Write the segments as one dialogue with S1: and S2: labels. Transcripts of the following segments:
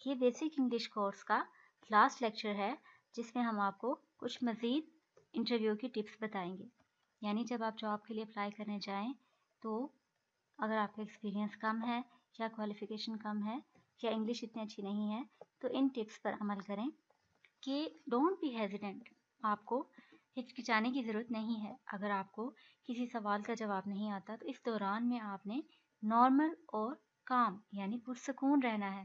S1: یہ basic English course کا last lecture ہے جس میں ہم آپ کو کچھ مزید انٹرویو کی ٹپس بتائیں گے. یعنی جب آپ جاب کے لیے اپلائی کرنے جائیں تو اگر آپ کا ایکسپیرینس کم ہے یا کوالیفیکیشن کم ہے یا انگلش اتنی اچھی نہیں ہے تو ان ٹپس پر عمل کریں کہ ڈونٹ بی ہیزیٹنٹ. آپ کو ہچکچانے کی ضرورت نہیں ہے. اگر آپ کو کسی سوال کا جواب نہیں آتا تو اس دوران میں آپ نے نارمل اور کام یعنی پرسکون رہنا ہے.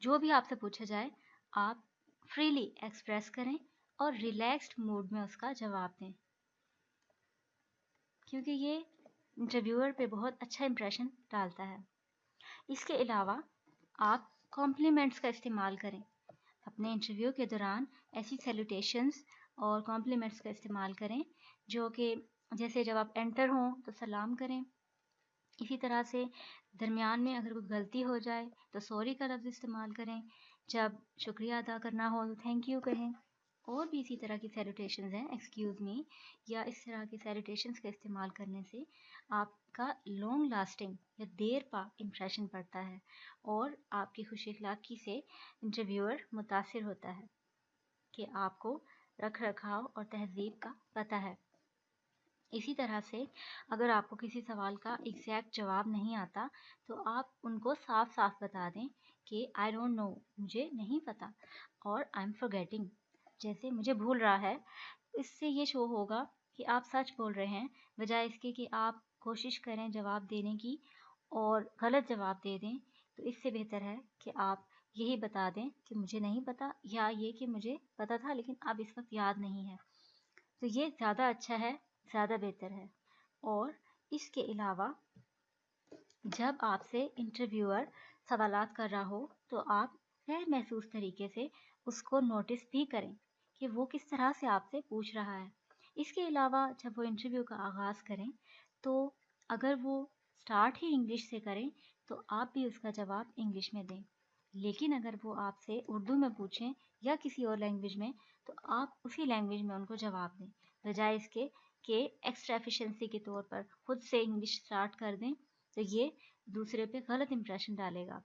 S1: جو بھی آپ سے پوچھا جائے آپ فریلی ایکسپریس کریں اور ریلیکسڈ موڈ میں اس کا جواب دیں, کیونکہ یہ انٹرویور پہ بہت اچھا امپریشن ڈالتا ہے. اس کے علاوہ آپ کمپلیمنٹس کا استعمال کریں. اپنے انٹرویو کے دوران ایسی سیلوٹیشنز اور کمپلیمنٹس کا استعمال کریں جو کہ جیسے جب آپ انٹر ہوں تو سلام کریں. اسی طرح سے درمیان میں اگر کوئی غلطی ہو جائے تو سوری کا لفظ استعمال کریں. جب شکریہ ادا کرنا ہو تو تھینک یو کہیں. اور بھی اسی طرح کی سیلوٹیشنز ہیں, ایکسکیوز می یا اس طرح کی سیلوٹیشنز کا استعمال کرنے سے آپ کا لانگ لاسٹنگ یا دیر پا امپریشن پڑتا ہے اور آپ کی خوش اخلاقی سے انٹرویور متاثر ہوتا ہے کہ آپ کو رکھ رکھاؤ اور تہذیب کا پتہ ہے. اسی طرح سے اگر آپ کو کسی سوال کا ایگزیکٹ جواب نہیں آتا تو آپ ان کو صاف صاف بتا دیں کہ آئی ڈونٹ نو, مجھے نہیں پتہ, اور آئی ایم فارگیٹنگ, جیسے مجھے بھول رہا ہے. اس سے یہ شو ہوگا کہ آپ سچ بول رہے ہیں بجائے اس کے کہ آپ کوشش کریں جواب دینے کی اور غلط جواب دے دیں. تو اس سے بہتر ہے کہ آپ یہی بتا دیں کہ مجھے نہیں پتہ, یا یہ کہ مجھے پتہ تھا لیکن اب اس وقت یاد نہیں ہے. تو یہ زیادہ اچھا ہے, زیادہ بہتر ہے. اور اس کے علاوہ جب آپ سے انٹرویور سوالات کر رہا ہو تو آپ غیر محسوس طریقے سے اس کو نوٹس بھی کریں کہ وہ کس طرح سے آپ سے پوچھ رہا ہے. اس کے علاوہ جب وہ انٹرویو کا آغاز کریں تو اگر وہ سٹارٹ ہی انگلش سے کریں تو آپ بھی اس کا جواب انگلش میں دیں. لیکن اگر وہ آپ سے اردو میں پوچھیں یا کسی اور لینگویج میں تو آپ اسی لینگویج میں ان کو جواب دیں بجائے اس کے کہ ایکسٹرا ایفیشنسی کے طور پر خود سے انگلش سٹارٹ کر دیں. تو یہ دوسرے پہ غلط امپریشن ڈالے گا.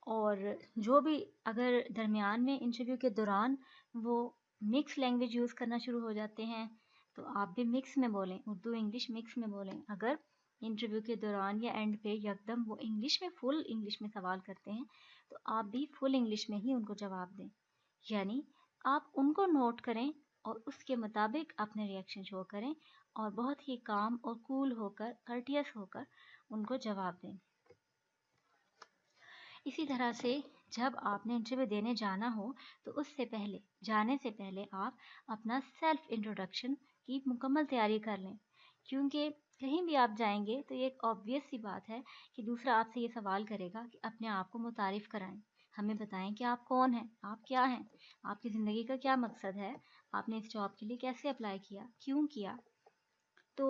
S1: اور جو بھی اگر درمیان میں انٹرویو کے دوران وہ مکس لینگویج یوز کرنا شروع ہو جاتے ہیں تو آپ بھی مکس میں بولیں, اردو انگلش مکس میں بولیں. اگر انٹرویو کے دوران یا اینڈ پہ یکدم وہ انگلش میں فل انگلش میں سوال کرتے ہیں تو آپ بھی فل انگلش میں ہی ان کو جواب دیں. یعنی آپ ان کو نوٹ کریں اور اس کے مطابق اپنے ریئیکشن شو کریں اور بہت ہی کام اور کول ہو کر, کرٹیس ہو کر ان کو جواب دیں. اسی طرح سے جب آپ نے انٹرویو دینے جانا ہو تو اس سے پہلے, جانے سے پہلے آپ اپنا سیلف انٹروڈکشن کی مکمل تیاری کر لیں. کیونکہ کہیں بھی آپ جائیں گے تو یہ ایک آبویس سی بات ہے کہ دوسرا آپ سے یہ سوال کرے گا کہ اپنے آپ کو متعارف کرائیں, ہمیں بتائیں کہ آپ کون ہیں, آپ کیا ہیں, آپ کی زندگی کا کیا مقصد ہے, آپ نے اس جاب کے لیے کیسے اپلائی کیا, کیوں کیا. تو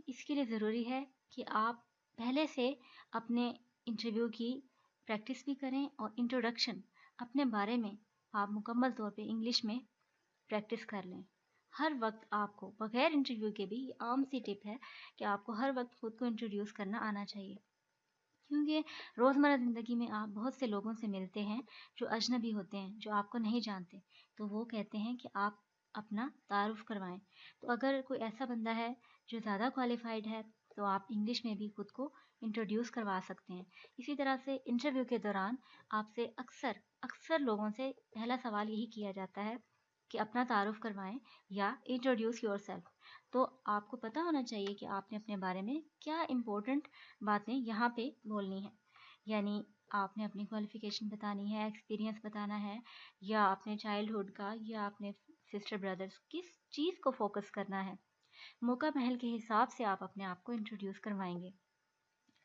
S1: اس کے لیے ضروری ہے کہ آپ پہلے سے اپنے انٹرویو کی پریکٹس بھی کریں اور انٹروڈکشن اپنے بارے میں آپ مکمل طور پہ انگلش میں پریکٹس کر لیں. ہر وقت آپ کو بغیر انٹرویو کے بھی یہ عام سی ٹپ ہے کہ آپ کو ہر وقت خود کو انٹروڈیوس کرنا آنا چاہیے. کیونکہ روزمرہ زندگی میں آپ بہت سے لوگوں سے ملتے ہیں جو اجنبی ہوتے ہیں, جو آپ کو نہیں جانتے, تو وہ کہتے ہیں کہ آپ اپنا تعارف کروائیں. تو اگر کوئی ایسا بندہ ہے جو زیادہ کوالیفائڈ ہے تو آپ انگلش میں بھی خود کو انٹروڈیوس کروا سکتے ہیں. اسی طرح سے انٹرویو کے دوران آپ سے اکثر لوگوں سے پہلا سوال یہی کیا جاتا ہے کہ اپنا تعارف کروائیں یا انٹروڈیوس یور سیلف. تو آپ کو پتہ ہونا چاہیے کہ آپ نے اپنے بارے میں کیا امپورٹنٹ باتیں یہاں پہ بولنی ہیں. یعنی آپ نے اپنی کوالیفیکیشن بتانی ہے, ایکسپیرینس بتانا ہے, یا اپنے چائلڈہڈ کا, یا اپنے سسٹر بردرس, کس چیز کو فوکس کرنا ہے. موقع محل کے حساب سے آپ اپنے آپ کو انٹروڈیوس کروائیں گے.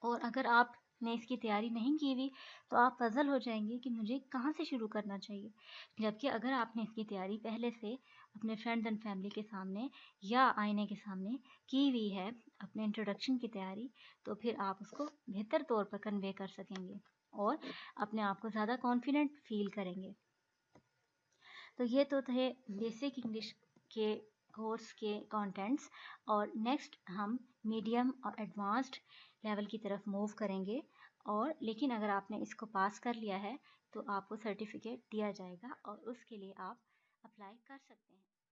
S1: اور اگر آپ نے اس کی تیاری نہیں کی ہوئی تو آپ پزل ہو جائیں گے کہ مجھے کہاں سے شروع کرنا چاہیے. جبکہ اگر آپ نے اس کی تیاری پہلے سے اپنے فرینڈز اینڈ فیملی کے سامنے یا آئینے کے سامنے کی ہوئی ہے, اپنے انٹروڈکشن کی تیاری, تو پھر آپ اس کو بہتر طور پر کنوے کر سکیں گے اور اپنے آپ کو زیادہ کانفیڈنٹ فیل کریں گے. تو یہ تو تھے بیسک انگلش کے کورس کے کانٹینٹس. اور نیکسٹ ہم میڈیم اور ایڈوانسڈ لیول کی طرف موو کریں گے اور لیکن اگر آپ نے اس کو پاس کر لیا ہے تو آپ کو سرٹیفکیٹ دیا جائے گا اور اس کے لیے آپ اپلائی کر سکتے ہیں۔